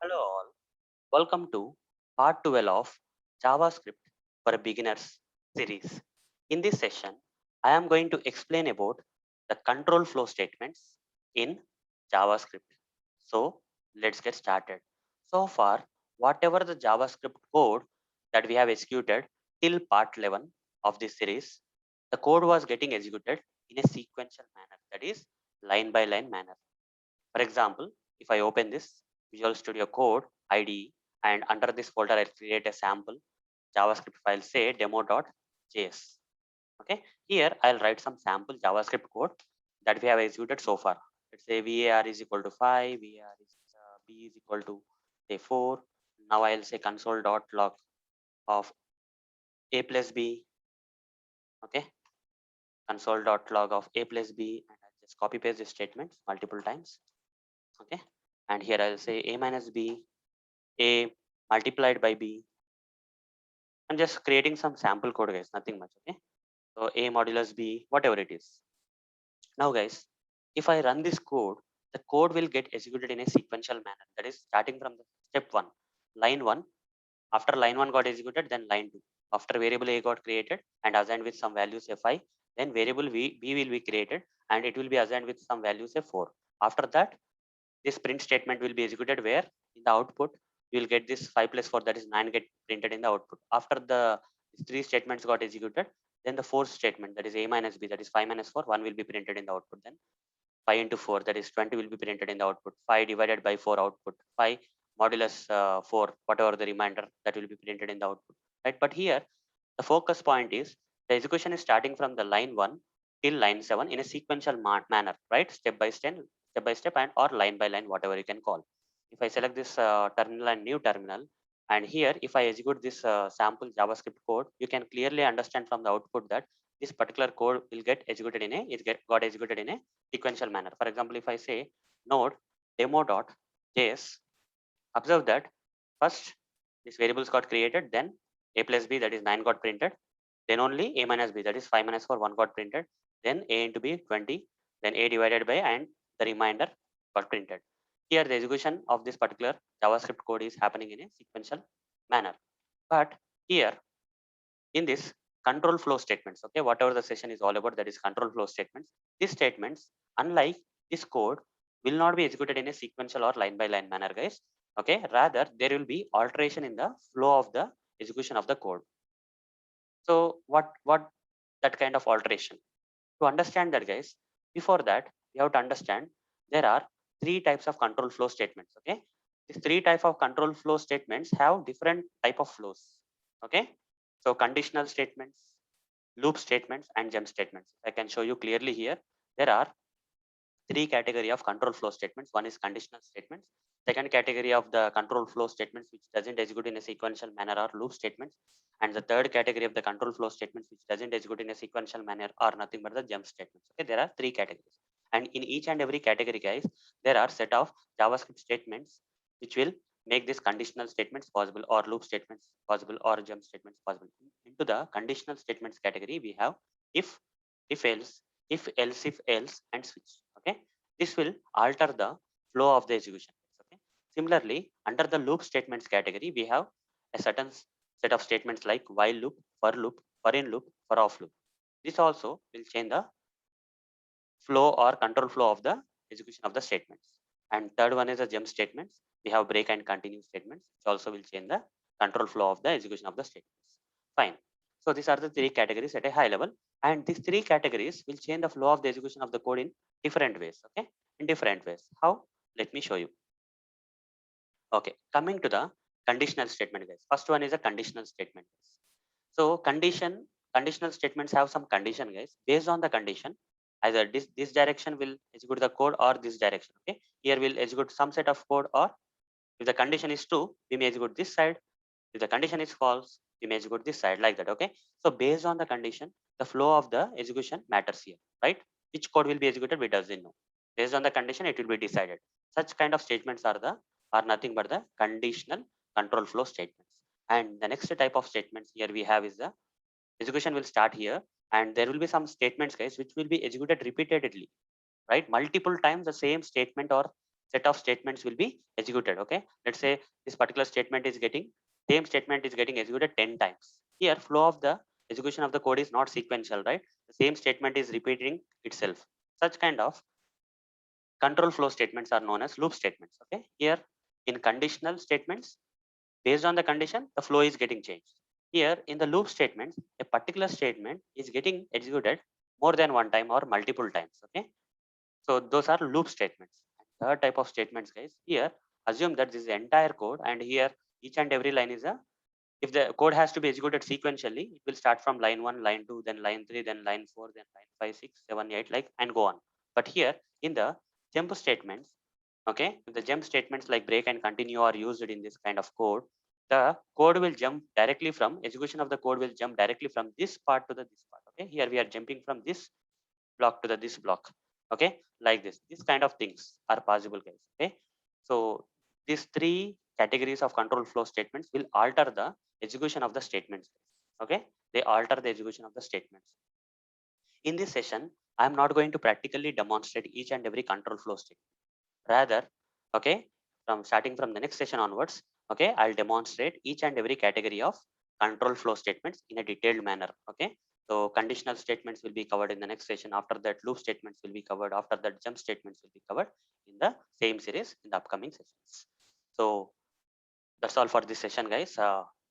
Hello all, welcome to part 12 of JavaScript for Beginners series. In this session, I am going to explain about the control flow statements in JavaScript. So let's get started. So far, whatever the JavaScript code that we have executed till part 11 of this series, the code was getting executed in a sequential manner, that is line by line manner. For example, if I open this Visual Studio Code IDE and under this folder I'll create a sample JavaScript file, say demo.js. Okay, here I'll write some sample JavaScript code that we have executed so far. Let's say var is equal to 5, var is b is equal to say 4. Now I'll say console.log of a plus b. Okay, console.log of a plus b, and I'll just copy paste this statement multiple times. Okay, and here I'll say a minus b, a multiplied by b. I'm just creating some sample code, guys, nothing much. Okay, so a modulus b, whatever it is. Now guys, if I run this code, the code will get executed in a sequential manner, that is starting from the step 1, line 1. After line 1 got executed, then line 2. After variable a got created and assigned with some values fi, then variable b will be created and it will be assigned with some values 4. After that, this print statement will be executed, where in the output you will get this 5 plus 4, that is 9, get printed in the output. After the three statements got executed, then the fourth statement, that is a minus b, that is 5 minus 4, 1 will be printed in the output. Then 5 into 4, that is 20, will be printed in the output. 5 divided by 4 output, 5 modulus 4, whatever the remainder, that will be printed in the output, right? But here the focus point is the execution is starting from the line 1 till line 7 in a sequential manner, right? Step by step, and or line by line, whatever you can call. If I select this terminal and new terminal, and here if I execute this sample JavaScript code, you can clearly understand from the output that this particular code will get executed in got executed in a sequential manner. For example, if I say node demo.js, observe that first this variables got created, then a plus b, that is 9, got printed, then only a minus b, that is 5 minus 4, 1 got printed, then a into b 20, then a divided by, and the remainder got printed. Here the execution of this particular JavaScript code is happening in a sequential manner. But here in this control flow statements, okay, whatever the session is all about, that is control flow statements. These statements, unlike this code, will not be executed in a sequential or line by line manner, guys. Okay, rather there will be alteration in the flow of the execution of the code. So what that kind of alteration? To understand that, guys, before that we have to understand there are three types of control flow statements. Okay, these three types of control flow statements have different type of flows. Okay, so conditional statements, loop statements, and jump statements. I can show you clearly here. There are three category of control flow statements. One is conditional statements. Second category of the control flow statements which doesn't execute in a sequential manner are loop statements. And the third category of the control flow statements which doesn't execute in a sequential manner are nothing but the jump statements. Okay, there are three categories. And in each and every category, guys, there are set of JavaScript statements which will make these conditional statements possible, or loop statements possible, or jump statements possible. Into the conditional statements category, we have if else, if else, and switch. Okay, this will alter the flow of the execution. Okay, similarly, under the loop statements category, we have a certain set of statements like while loop, for in loop, for off loop. This also will change the flow or control flow of the execution of the statements. And third one is the jump statements. We have break and continue statements, which also will change the control flow of the execution of the statements. Fine. So these are the three categories at a high level, and these three categories will change the flow of the execution of the code in different ways. Okay, in different ways. How? Let me show you. Okay, coming to the conditional statement, guys. First one is a conditional statement. So conditional statements have some condition, guys. Based on the condition, either this direction will execute the code, or this direction. Okay, here we'll execute some set of code, or if the condition is true, we may execute this side. If the condition is false, we may execute this side, like that. Okay, so based on the condition, the flow of the execution matters here, right? Which code will be executed, we doesn't know. Based on the condition, it will be decided. Such kind of statements are nothing but the conditional control flow statements. And the next type of statements here we have is the execution will start here, and there will be some statements, guys, which will be executed repeatedly, right? Multiple times the same statement or set of statements will be executed. Okay, let's say this particular statement is getting same statement is getting executed 10 times. Here flow of the execution of the code is not sequential, right? The same statement is repeating itself. Such kind of control flow statements are known as loop statements. Okay, here in conditional statements, based on the condition, the flow is getting changed. Here in the loop statements, a particular statement is getting executed more than one time or multiple times. Okay, so those are loop statements. Third type of statements, guys, here assume that this is the entire code, and here each and every line is a, if the code has to be executed sequentially, it will start from line 1, line 2, then line 3, then line 4, then line 5, 6, 7, 8, like, and go on. But here in the jump statements, okay, if the jump statements like break and continue are used in this kind of code, the code will jump directly from execution of the code will jump directly from this part to the this part. Okay, here we are jumping from this block to the this block. Okay, like this, these kind of things are possible, guys. Okay, so these three categories of control flow statements will alter the execution of the statements. Okay, they alter the execution of the statements. In this session, I am not going to practically demonstrate each and every control flow statement. Rather, okay, from starting from the next session onwards, okay, I'll demonstrate each and every category of control flow statements in a detailed manner. Okay, so conditional statements will be covered in the next session. After that, loop statements will be covered. After that, jump statements will be covered in the same series in the upcoming sessions. So that's all for this session, guys.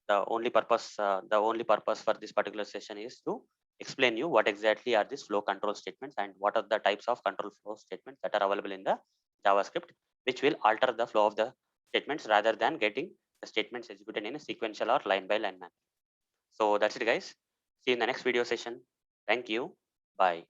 The only purpose for this particular session is to explain you what exactly are these flow control statements and what are the types of control flow statements that are available in the JavaScript, which will alter the flow of the statements rather than getting the statements executed in a sequential or line by line manner. So that's it, guys. See you in the next video session. Thank you. Bye.